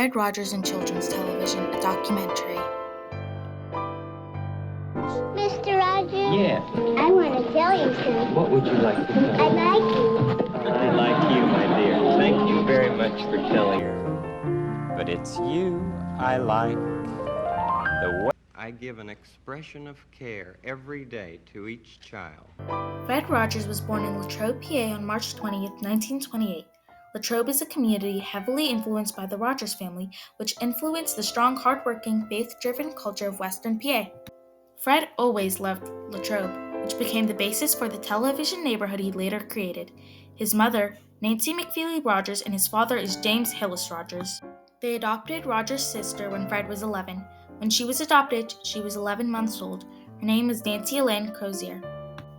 Fred Rogers in Children's Television, a documentary. Mr. Rogers? Yeah. I want to tell you something. What would you like to tell me? I like you. I like you, my dear. Thank you very much for telling her. But it's you I like. The way I give an expression of care every day to each child. Fred Rogers was born in Latrobe, PA on March 20th, 1928. Latrobe is a community heavily influenced by the Rogers family, which influenced the strong, hard-working, faith-driven culture of Western PA. Fred always loved Latrobe, which became the basis for the television neighborhood he later created. His mother, Nancy McFeely Rogers, and his father is James Hillis Rogers. They adopted Rogers' sister when Fred was 11. When she was adopted, she was 11 months old. Her name was Nancy Elaine Crozier.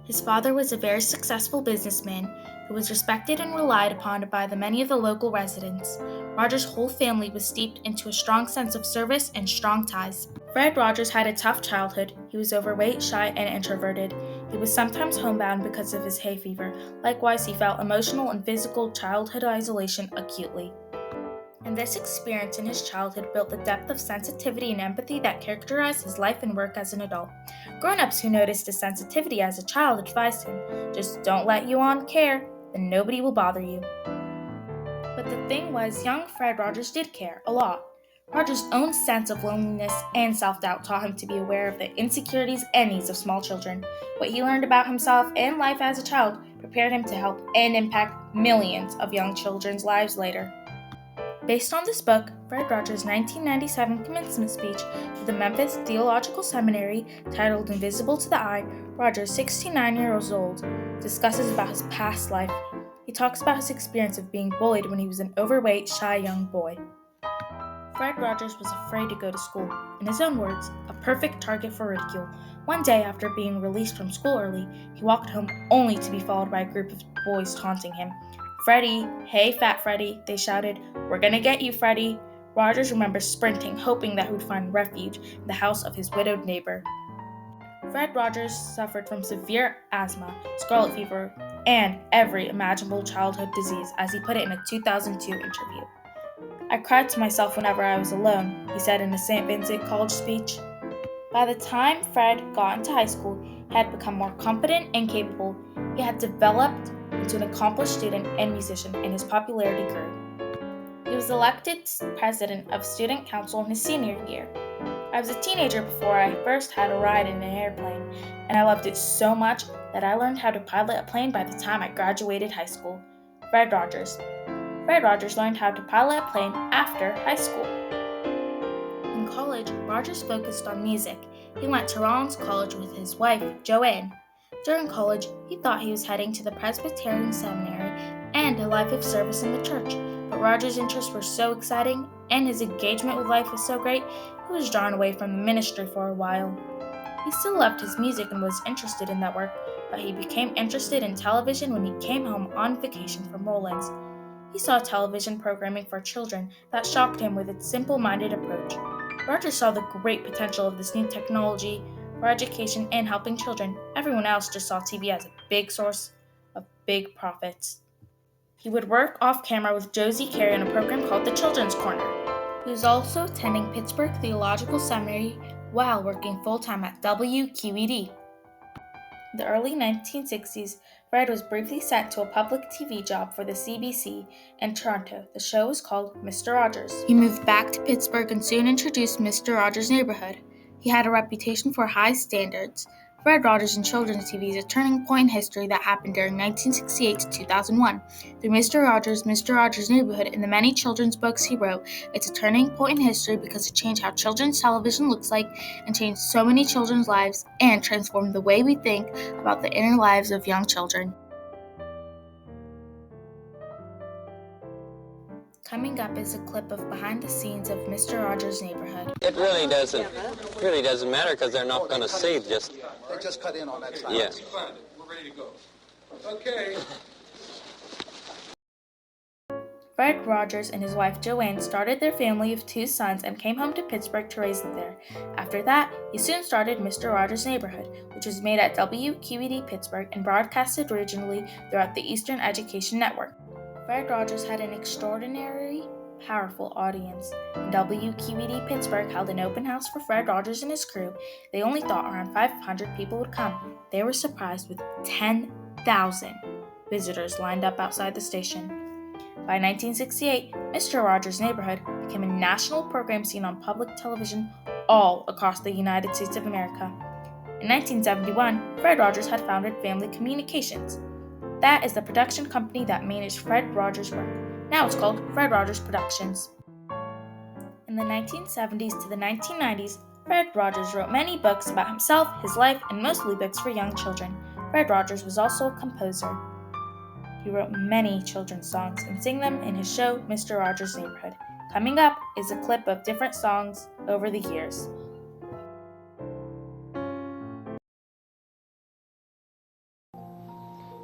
His father was a very successful businessman who was respected and relied upon by many of the local residents. Rogers' whole family was steeped into a strong sense of service and strong ties. Fred Rogers had a tough childhood. He was overweight, shy, and introverted. He was sometimes homebound because of his hay fever. Likewise, he felt emotional and physical childhood isolation acutely. And this experience in his childhood built the depth of sensitivity and empathy that characterized his life and work as an adult. Grown-ups who noticed his sensitivity as a child advised him, just don't let you on care, then nobody will bother you. But the thing was, young Fred Rogers did care, a lot. Rogers' own sense of loneliness and self-doubt taught him to be aware of the insecurities and needs of small children. What he learned about himself and life as a child prepared him to help and impact millions of young children's lives later. Based on this book, Fred Rogers' 1997 commencement speech to the Memphis Theological Seminary, titled Invisible to the Eye, Rogers, 69 years old, discusses about his past life. He talks about his experience of being bullied when he was an overweight, shy young boy. Fred Rogers was afraid to go to school. In his own words, a perfect target for ridicule. One day, after being released from school early, he walked home only to be followed by a group of boys taunting him. "Freddie, hey fat Freddie," they shouted. "We're gonna get you, Freddie." Rogers remembers sprinting, hoping that he would find refuge in the house of his widowed neighbor. Fred Rogers suffered from severe asthma, scarlet fever, and every imaginable childhood disease, as he put it in a 2002 interview. "I cried to myself whenever I was alone," he said in a St. Vincent College speech. By the time Fred got into high school, he had become more competent and capable. He had developed into an accomplished student and musician, and his popularity grew. He was elected president of student council in his senior year. "I was a teenager before I first had a ride in an airplane, and I loved it so much that I learned how to pilot a plane by the time I graduated high school." Fred Rogers. Fred Rogers learned how to pilot a plane after high school. In college, Rogers focused on music. He went to Rollins College with his wife, Joanne. During college, he thought he was heading to the Presbyterian Seminary and a life of service in the church, but Rogers' interests were so exciting and his engagement with life was so great, he was drawn away from the ministry for a while. He still loved his music and was interested in that work, but he became interested in television when he came home on vacation from Rollins. He saw television programming for children that shocked him with its simple-minded approach. Rogers saw the great potential of this new technology for education and helping children. Everyone else just saw TV as a big source of big profits. He would work off camera with Josie Carey on a program called The Children's Corner. He was also attending Pittsburgh Theological Seminary while working full-time at WQED. In the early 1960s, Fred was briefly sent to a public TV job for the CBC in Toronto. The show was called Mr. Rogers. He moved back to Pittsburgh and soon introduced Mr. Rogers' Neighborhood. He had a reputation for high standards. Fred Rogers in children's TV is a turning point in history that happened during 1968 to 2001. Through Mr. Rogers' Neighborhood, and the many children's books he wrote, it's a turning point in history because it changed how children's television looks like and changed so many children's lives and transformed the way we think about the inner lives of young children. Coming up is a clip of behind the scenes of Mr. Rogers' Neighborhood. It really doesn't matter because they're not going to see just. They just cut in on that side. Yeah. We're ready to go. Okay. Fred Rogers and his wife Joanne started their family of 2 sons and came home to Pittsburgh to raise them there. After that, he soon started Mr. Rogers' Neighborhood, which was made at WQED Pittsburgh and broadcasted regionally throughout the Eastern Education Network. Fred Rogers had an extraordinary powerful audience. When WQED Pittsburgh held an open house for Fred Rogers and his crew, they only thought around 500 people would come. They were surprised with 10,000 visitors lined up outside the station. By 1968, Mr. Rogers' Neighborhood became a national program seen on public television all across the United States of America. In 1971, Fred Rogers had founded Family Communications. That is the production company that managed Fred Rogers' work. Now it's called Fred Rogers Productions. In the 1970s to the 1990s, Fred Rogers wrote many books about himself, his life, and mostly books for young children. Fred Rogers was also a composer. He wrote many children's songs and sang them in his show, Mr. Rogers' Neighborhood. Coming up is a clip of different songs over the years.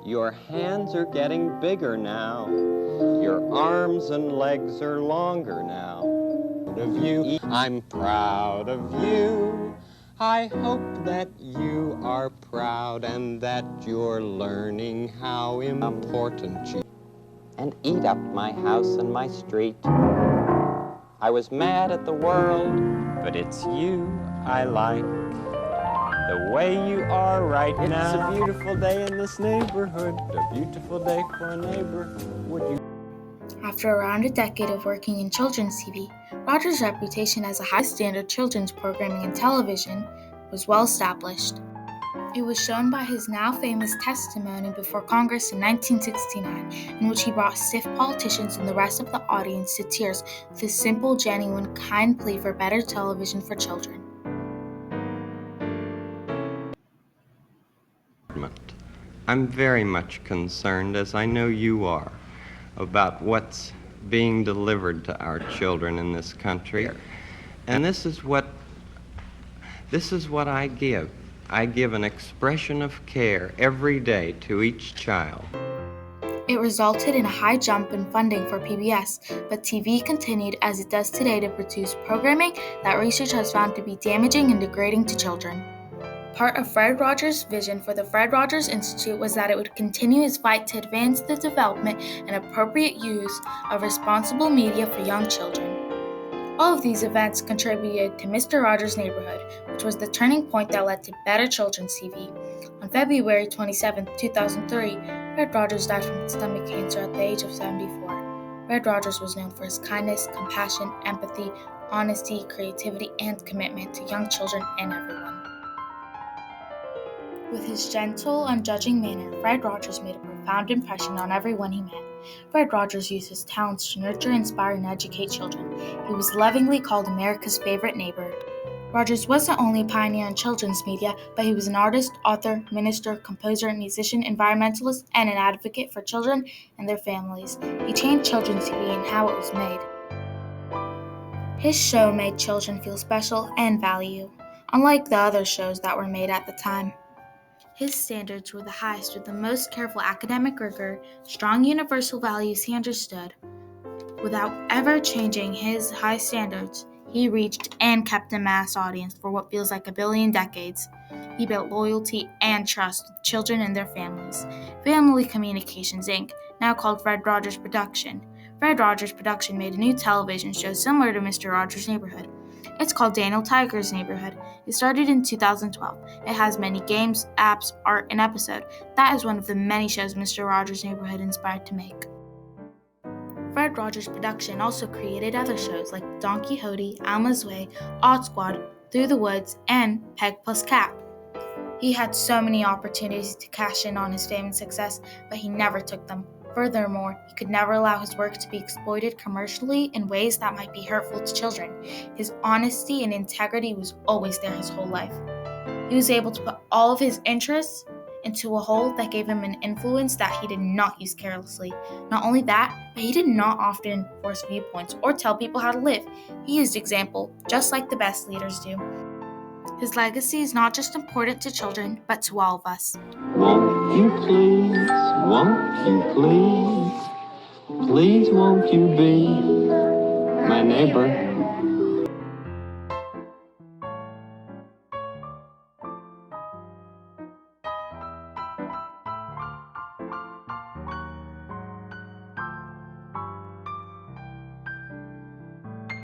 Your hands are getting bigger now. Your arms and legs are longer now. Of you, I'm proud of you. I hope that you are proud and that you're learning how important you are. And eat up my house and my street. I was mad at the world, but it's you I like. The way you are right now. It's a beautiful day in this neighborhood. A beautiful day for a neighbor. Would you? After around a decade of working in children's TV, Rogers' reputation as a high-standard children's programming and television was well established. It was shown by his now famous testimony before Congress in 1969, in which he brought stiff politicians and the rest of the audience to tears with his simple, genuine, kind plea for better television for children. I'm very much concerned, as I know you are, about what's being delivered to our children in this country. And this is what I give. I give an expression of care every day to each child. It resulted in a high jump in funding for PBS, but TV continued as it does today to produce programming that research has found to be damaging and degrading to children. Part of Fred Rogers' vision for the Fred Rogers Institute was that it would continue its fight to advance the development and appropriate use of responsible media for young children. All of these events contributed to Mr. Rogers' Neighborhood, which was the turning point that led to better children's TV. On February 27, 2003, Fred Rogers died from stomach cancer at the age of 74. Fred Rogers was known for his kindness, compassion, empathy, honesty, creativity, and commitment to young children and everyone. With his gentle, unjudging manner, Fred Rogers made a profound impression on everyone he met. Fred Rogers used his talents to nurture, inspire, and educate children. He was lovingly called America's favorite neighbor. Rogers wasn't only a pioneer in children's media, but he was an artist, author, minister, composer, musician, environmentalist, and an advocate for children and their families. He changed children's TV and how it was made. His show made children feel special and valued, unlike the other shows that were made at the time. His standards were the highest with the most careful academic rigor, strong universal values he understood. Without ever changing his high standards, he reached and kept a mass audience for what feels like a billion decades. He built loyalty and trust with children and their families. Family Communications, Inc., now called Fred Rogers Production. Fred Rogers Production made a new television show similar to Mr. Rogers' Neighborhood. It's called Daniel Tiger's Neighborhood. It started in 2012. It has many games, apps, art, and episode. That is one of the many shows Mr. Rogers' Neighborhood inspired to make. Fred Rogers Production also created other shows like Don Quixote, Alma's Way, Odd Squad, Through the Woods, and Peg Plus Cat. He had so many opportunities to cash in on his fame and success, but he never took them. Furthermore, he could never allow his work to be exploited commercially in ways that might be hurtful to children. His honesty and integrity was always there his whole life. He was able to put all of his interests into a whole that gave him an influence that he did not use carelessly. Not only that, but he did not often force viewpoints or tell people how to live. He used example, just like the best leaders do. His legacy is not just important to children, but to all of us. Won't you please, please won't you be my neighbor?